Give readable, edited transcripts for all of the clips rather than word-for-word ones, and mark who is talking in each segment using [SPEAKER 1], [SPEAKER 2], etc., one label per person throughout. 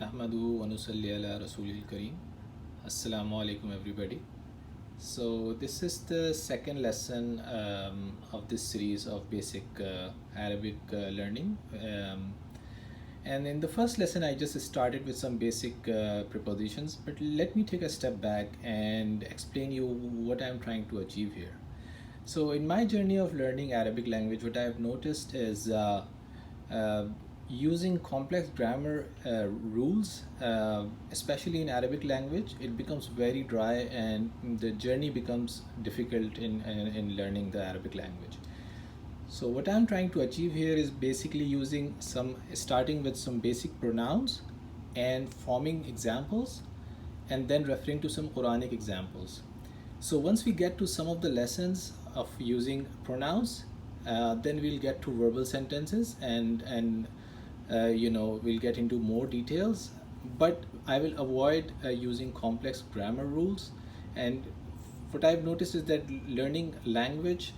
[SPEAKER 1] Nahmadu wa nusalli ala Rasulil Kareem. Assalamu alaikum, everybody. So, this is the second lesson of this series of basic Arabic learning. And in the first lesson, I just started with some basic prepositions, but let me take a step back and explain you what I'm trying to achieve here. So, in my journey of learning Arabic language, what I've noticed is uh, using complex grammar rules, especially in Arabic language, it becomes very dry and the journey becomes difficult in learning the Arabic language. So what I'm trying to achieve here is basically starting with some basic pronouns and forming examples and then referring to some Quranic examples. So once we get to some of the lessons of using pronouns, then we'll get to verbal sentences and we'll get into more details. But I will avoid using complex grammar rules. And what I've noticed is that learning language,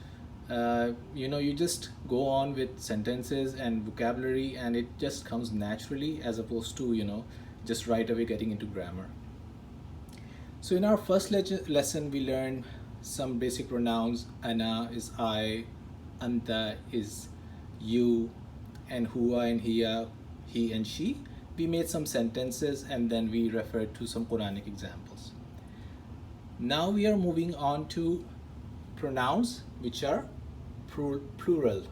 [SPEAKER 1] you just go on with sentences and vocabulary, and it just comes naturally as opposed to just right away getting into grammar. So in our first lesson, we learned some basic pronouns. Ana is I, anta is you, and huwa and hiya, he and she. We made some sentences and then we referred to some Quranic examples. Now we are moving on to pronouns which are plural.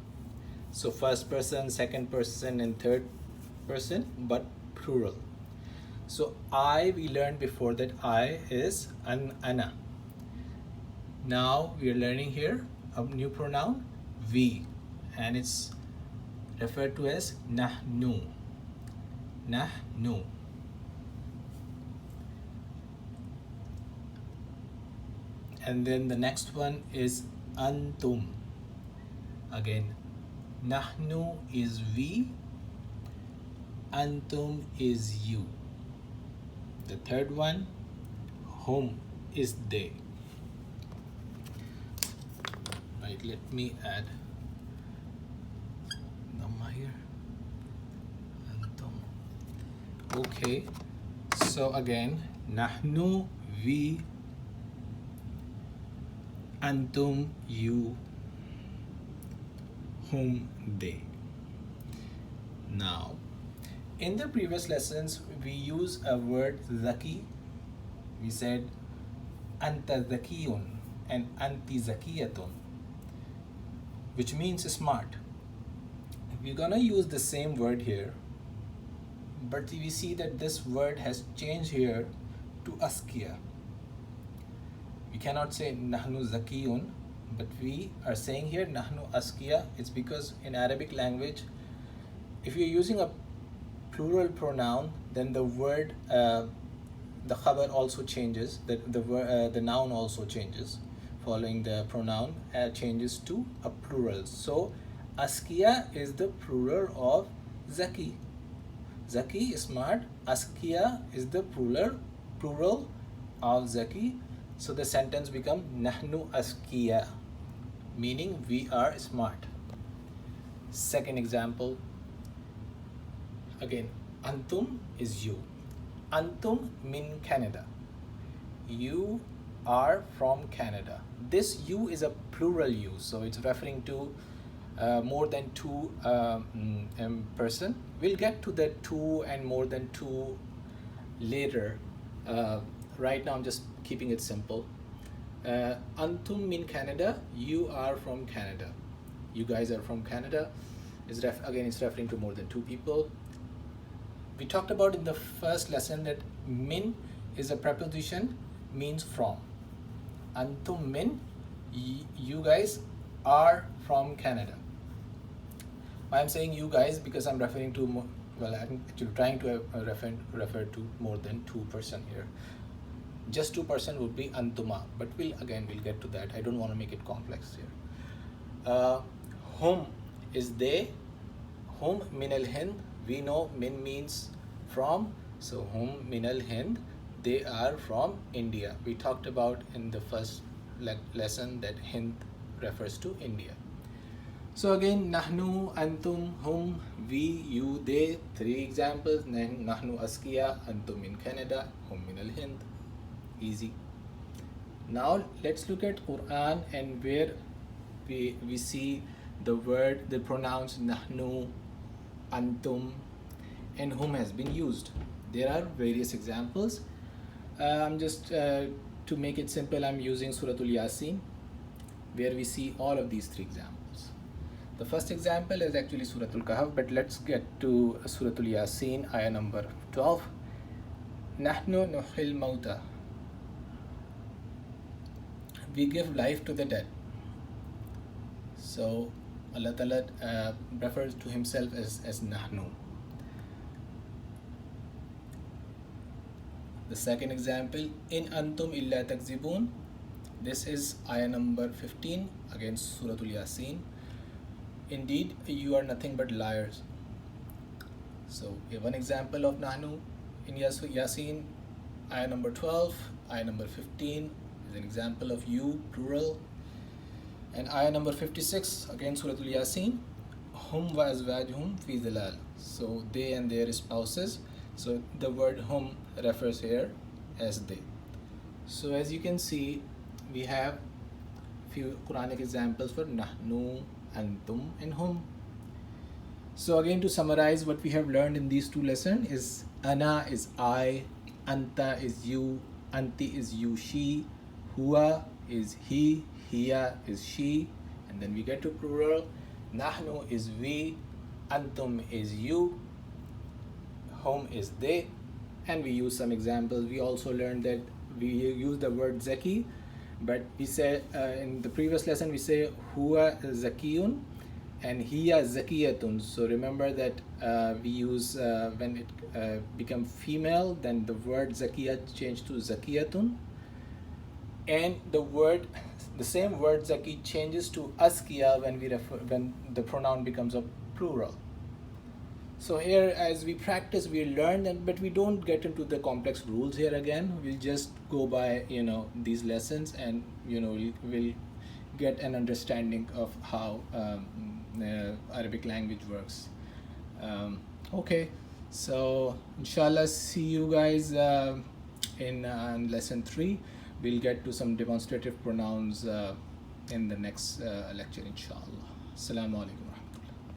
[SPEAKER 1] So first person, second person, and third person, but plural. So I, we learned before that I is ana. Now we are learning here a new pronoun, we, and it's referred to as nahnu. Nahnu. And then the next one is antum. Again, nahnu is we, antum is you. The third one, hum, is they. Right, let me add Dhamma here. Antum. Okay, so again, nahnu, we, antum, you, hum, they. Now, in the previous lessons, we use a word zaki. We said anta zakiyun and anti zakiyatun, which means smart. We're gonna use the same word here, but we see that this word has changed here to askiya. We cannot say nahnu zakiyun, but we are saying here nahnu askiya. It's because in Arabic language, if you're using a plural pronoun, then the word, the khabar also changes, the noun also changes. Following the pronoun changes to a plural. So askiya is the plural of zaki. Zaki is smart. Askiya is the plural of zaki. So the sentence becomes nahnu askiya, meaning we are smart. Second example. Again, antum is you. Antum min Canada. You are from Canada. This you is a plural you, so it's referring to more than two person. We'll get to the two and more than two later. Right now I'm just keeping it simple. Antum min Canada, you are from Canada. You guys are from Canada. Again, it's referring to more than two people. We talked about in the first lesson that min is a preposition, means from. Antum min, you guys are from Canada. I'm saying you guys because I'm referring to, I'm actually trying to refer to more than two person here. Just 2% would be antuma, but we'll get to that. I don't want to make it complex here. Hum is they. Hum min al Hind. We know min means from, so hum min al Hind, they are from India. We talked about in the first lesson that Hind refers to India. So again, nahnu, antum, hum, we, you, they, three examples. Nahnu askiya, antum in Canada, hum min al Hind. Easy. Now let's look at Quran, and where we see the word, the pronouns nahnu, antum, and hum has been used. There are various examples. I'm just to make it simple, I'm using Suratul Yasin, where we see all of these three examples. The first example is actually Suratul Kahf, but let's get to Suratul Yasin, ayah number 12. Nahnu nuhil mauta. We give life to the dead. So Allah Ta'ala refers to himself as Nahnu. The second example, in antum illa takzibun. This is ayah number 15, against Suratul Yasin. Indeed, you are nothing but liars. So one example of Nahnu in Yasin, ayah number 12, ayah number 15 is an example of you, plural. And ayah number 56, again Suratul Yasin, hum wa azwajuhum fi zilal. So they and their spouses. So the word hum refers here as they. So as you can see, we have few Quranic examples for nahnu, antum, and hum. So again, to summarize what we have learned in these two lessons is ana is I, anta is you, anti is you, she, huwa is he, hiya is she, and then we get to plural. Nahnu is we, antum is you, hum is they, and we use some examples. We also learned that we use the word zaki, but we say in the previous lesson we say huwa zakiyun and hiya zakiyatun. So remember that we use when it become female, then the word zakiya changed to zakiyatun, and the same word zaki changes to askiya when the pronoun becomes a plural. So here, as we practice, we learn, but we don't get into the complex rules here again. We'll just go by these lessons, and we'll get an understanding of how Arabic language works. Okay, so inshallah, see you guys in lesson 3. We'll get to some demonstrative pronouns in the next lecture, inshallah. Assalamu alaikum.